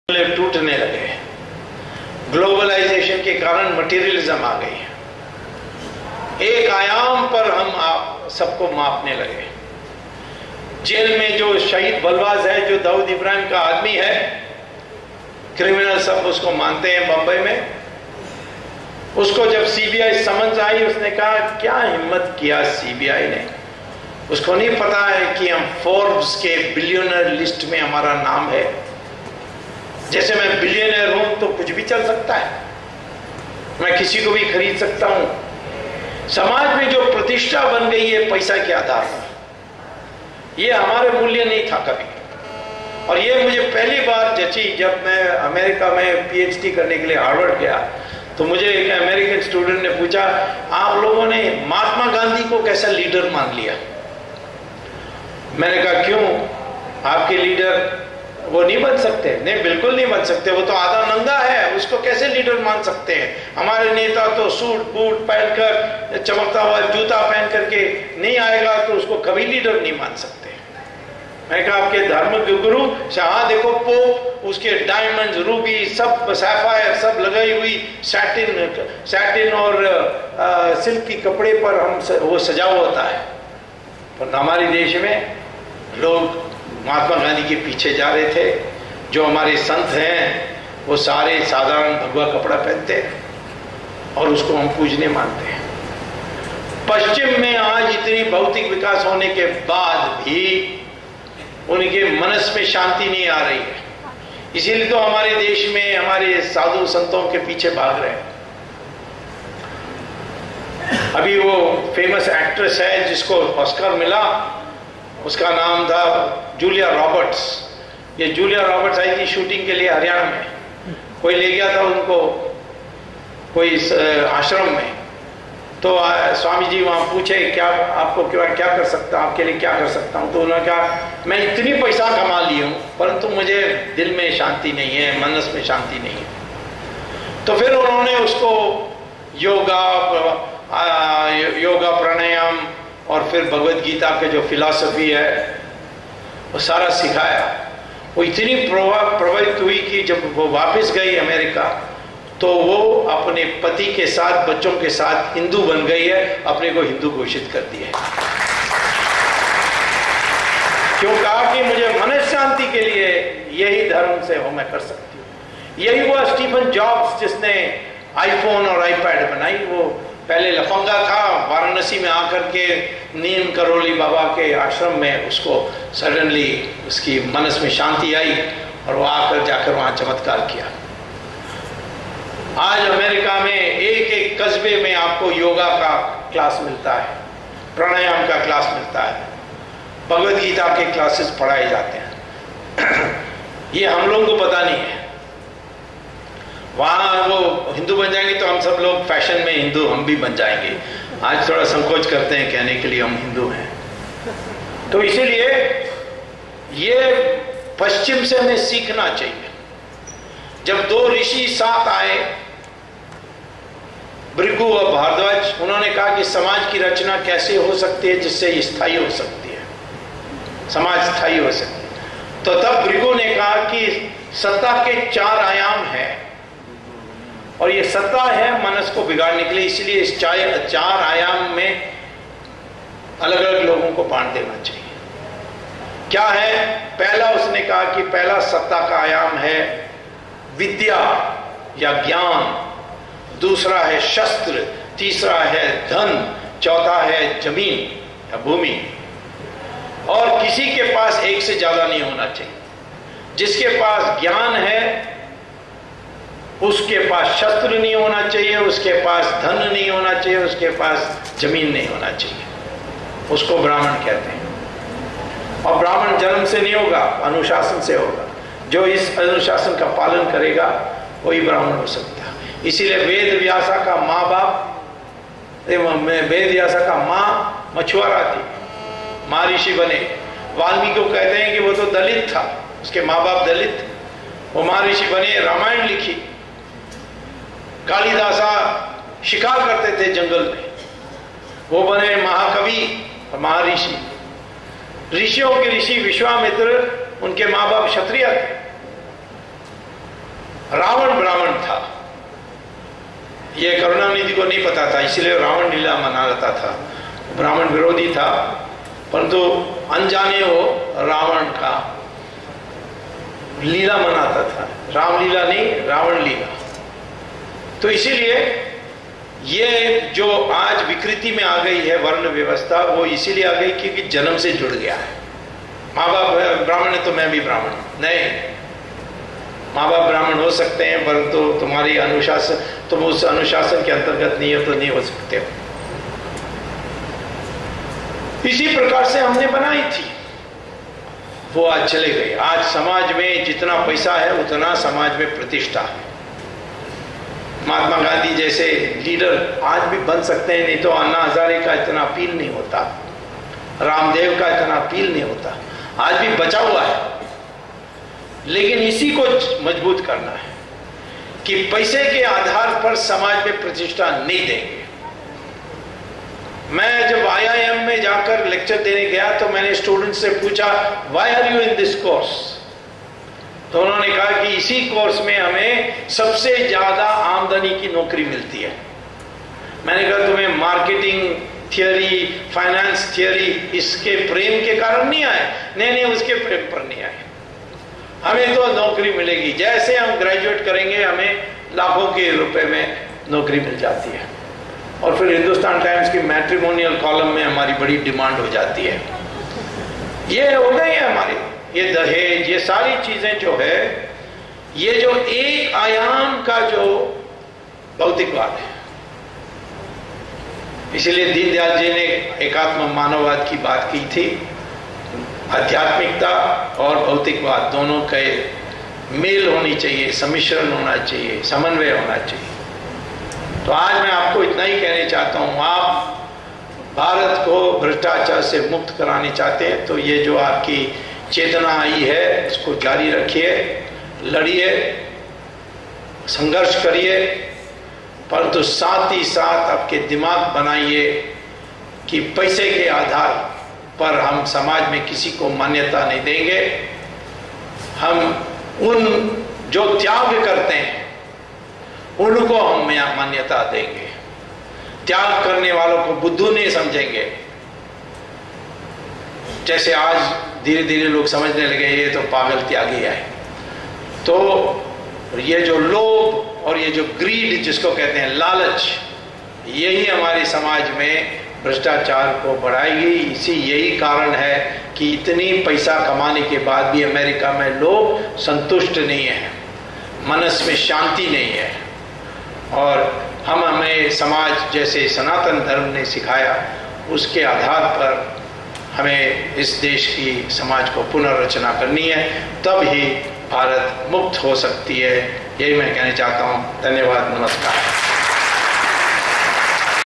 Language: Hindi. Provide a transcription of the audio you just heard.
टूटने लगे। ग्लोबलाइजेशन के कारण मटेरियलिज्म आ गई। एक आयाम पर हम सबको मापने लगे। जेल में जो शहीद बलवाज है, जो दाऊद इब्राहिम का आदमी है, क्रिमिनल सब उसको मानते हैं बंबई में। उसको जब सीबीआई समझ आई, उसने कहा क्या हिम्मत किया सीबीआई ने। उसको नहीं पता है कि हम फोर्ब्स के बिलियनर लिस्ट में हमारा नाम है। जैसे मैं बिलियनर हूं तो कुछ भी चल सकता है, मैं किसी को भी खरीद सकता हूं। समाज में जो प्रतिष्ठा बन गई है पैसा के आधार पर, यह हमारे मूल्य नहीं था कभी। और ये मुझे पहली बार जची जब मैं अमेरिका में पीएचडी करने के लिए हार्वर्ड गया। तो मुझे एक अमेरिकन स्टूडेंट ने पूछा, आप लोगों ने महात्मा गांधी को कैसा लीडर मान लिया। मैंने कहा क्यों, आपके लीडर वो नहीं बन सकते? नहीं, बिल्कुल नहीं बन सकते, वो तो आधा नंगा है, उसको कैसे लीडर मान सकते हैं। हमारे नेता तो सूट बूट पहनकर, चमकता हुआ जूता पहन करके नहीं आएगा तो उसको कभी लीडर नहीं मान सकते। मैं कहा आपके धर्म के गुरु, हाँ देखो पोप, उसके डायमंड रूबी सब सैफायर सब लगाई हुई सैटिन और सिल्क की कपड़े पर हम वो सजा होता है। पर हमारे देश में लोग महात्मा गांधी के पीछे जा रहे थे। जो हमारे संत हैं वो सारे साधारण भगवा कपड़ा पहनते हैं और उसको हम पूजने मानते हैं। पश्चिम में आज इतनी भौतिक विकास होने के बाद भी उनके मनस में शांति नहीं आ रही है। इसीलिए तो हमारे देश में हमारे साधु संतों के पीछे भाग रहे हैं। अभी वो फेमस एक्ट्रेस है जिसको ऑस्कर मिला, उसका नाम था जूलिया रॉबर्ट्स। ये जूलिया रॉबर्ट्स आई थी शूटिंग के लिए हरियाणा में। कोई ले गया था उनको कोई आश्रम में। तो स्वामी जी वहां पूछे क्या आपको क्या कर सकता, आपके लिए क्या कर सकता हूं। तो उन्होंने कहा मैं इतनी पैसा कमा ली हूं परंतु मुझे दिल में शांति नहीं है, मनस में शांति नहीं है। तो फिर उन्होंने उसको योगा प्राणायाम और फिर भगवत गीता के जो फिलॉसफी है वो सारा सिखाया। वो इतनी प्रभावित हुई कि जब वो वापस गई अमेरिका तो वो अपने पति के साथ बच्चों के साथ हिंदू बन गई है, अपने को हिंदू घोषित कर दिया है। क्यों? कहा कि मुझे मन शांति के लिए यही धर्म से हो मैं कर सकती हूँ। यही हुआ स्टीफन जॉब्स जिसने आईफोन और आईपैड बनाई। वो पहले लफंगा था, वाराणसी में आकर के नीम करोली बाबा के आश्रम में उसको सडनली उसकी मनस में शांति आई और वो आकर जाकर वहां चमत्कार किया। आज अमेरिका में एक एक कस्बे में आपको योगा का क्लास मिलता है, प्राणायाम का क्लास मिलता है, भगवत गीता के क्लासेस पढ़ाए जाते हैं। ये हम लोगों को पता नहीं है। वहां वो हिंदू बन जाएंगे तो हम सब लोग फैशन में हिंदू हम भी बन जाएंगे। आज थोड़ा संकोच करते हैं कहने के लिए हम हिंदू हैं। तो इसीलिए ये पश्चिम से हमें सीखना चाहिए। जब दो ऋषि साथ आए, भृगु और भारद्वाज, उन्होंने कहा कि समाज की रचना कैसे हो सकती है जिससे स्थायी हो सकती है, समाज स्थायी हो सकती है। तो तब भृगु ने कहा कि सत्ता के 4 आयाम हैं और ये सत्ता है मनस को बिगाड़ने के लिए, इसलिए इस 4 आयाम में अलग अलग लोगों को बांट देना चाहिए। क्या है? पहला उसने कहा कि पहला सत्ता का आयाम है विद्या या ज्ञान, दूसरा है शस्त्र, तीसरा है धन, चौथा है जमीन या भूमि। और किसी के पास एक से ज्यादा नहीं होना चाहिए। जिसके पास ज्ञान है उसके पास शस्त्र नहीं होना चाहिए, उसके पास धन नहीं होना चाहिए, उसके पास जमीन नहीं होना चाहिए। उसको ब्राह्मण कहते हैं। और ब्राह्मण जन्म से नहीं होगा, अनुशासन से होगा। जो इस अनुशासन का पालन करेगा वही ब्राह्मण हो सकता है। इसीलिए वेद व्यासा का माँ बाप, वेद व्यासा का माँ मछुआरा थी, माँ ऋषि बने। वाल्मीकि को कहते हैं कि वो तो दलित था, उसके माँ बाप दलित, वो माँ ऋषि बने, रामायण लिखी। कालिदासा शिकार करते थे जंगल में, वो बने महाकवि और महर्षि। ऋषियों के ऋषि विश्वामित्र, उनके माँ बाप क्षत्रिय थे। रावण ब्राह्मण था, ये करुणानिधि को नहीं पता था, इसलिए रावण लीला मना लेता था। ब्राह्मण विरोधी था, परंतु अनजाने वो रावण का लीला मनाता था, रामलीला नहीं रावण लीला। तो इसीलिए ये जो आज विकृति में आ गई है वर्ण व्यवस्था, वो इसीलिए आ गई क्योंकि जन्म से जुड़ गया है। माँ बाप ब्राह्मण है तो मैं भी ब्राह्मण नहीं, माँ बाप ब्राह्मण हो सकते हैं परंतु तुम्हारी अनुशासन, तुम उस अनुशासन के अंतर्गत नहीं हो तो नहीं हो सकते हो। इसी प्रकार से हमने बनाई थी, वो आज चले गए। आज समाज में जितना पैसा है उतना समाज में प्रतिष्ठा है। महात्मा गांधी जैसे लीडर आज भी बन सकते हैं, नहीं तो अन्ना हजारे का इतना अपील नहीं होता, रामदेव का इतना अपील नहीं होता, आज भी बचा हुआ है। लेकिन इसी को मजबूत करना है कि पैसे के आधार पर समाज में प्रतिष्ठा नहीं देंगे। मैं जब IIM में जाकर लेक्चर देने गया तो मैंने स्टूडेंट से पूछा, why are you in this course? तो उन्होंने कहा कि इसी कोर्स में हमें सबसे ज्यादा आमदनी की नौकरी मिलती है। मैंने कहा तुम्हें मार्केटिंग थियोरी, फाइनेंस थियोरी इसके प्रेम के कारण नहीं आए? नहीं, उसके प्रेम पर नहीं आए। हमें तो नौकरी मिलेगी, जैसे हम ग्रेजुएट करेंगे हमें लाखों के रुपए में नौकरी मिल जाती है। और फिर हिंदुस्तान टाइम्स की मैट्रिमोनियल कॉलम में हमारी बड़ी डिमांड हो जाती है। ये हो गई है हमारी, ये दहेज, ये सारी चीजें जो है, ये जो एक आयाम का जो भौतिकवाद है। इसलिए दीनदयाल जी ने एकात्म मानववाद की बात की थी। आध्यात्मिकता और भौतिकवाद दोनों के मेल होनी चाहिए, सम्मिश्रण होना चाहिए, समन्वय होना चाहिए। तो आज मैं आपको इतना ही कहना चाहता हूं, आप भारत को भ्रष्टाचार से मुक्त कराने चाहते हैं तो ये जो आपकी चेतना आई है उसको जारी रखिए, लड़िए, संघर्ष करिए, परंतु साथ ही साथ आपके दिमाग बनाइए कि पैसे के आधार पर हम समाज में किसी को मान्यता नहीं देंगे। हम उन जो त्याग करते हैं उनको हम मान्यता देंगे। त्याग करने वालों को बुद्धू नहीं समझेंगे। जैसे आज धीरे धीरे लोग समझने लगे ये तो पागल त्यागी है। तो ये जो लोभ और ये जो ग्रीड जिसको कहते हैं लालच, यही हमारे समाज में भ्रष्टाचार को बढ़ाएगी। यही कारण है कि इतनी पैसा कमाने के बाद भी अमेरिका में लोग संतुष्ट नहीं है, मनस में शांति नहीं है। और हमें समाज जैसे सनातन धर्म ने सिखाया उसके आधार पर हमें इस देश की समाज को पुनर्रचना करनी है, तब ही भारत मुक्त हो सकती है। यही मैं कहना चाहता हूँ। धन्यवाद, नमस्कार।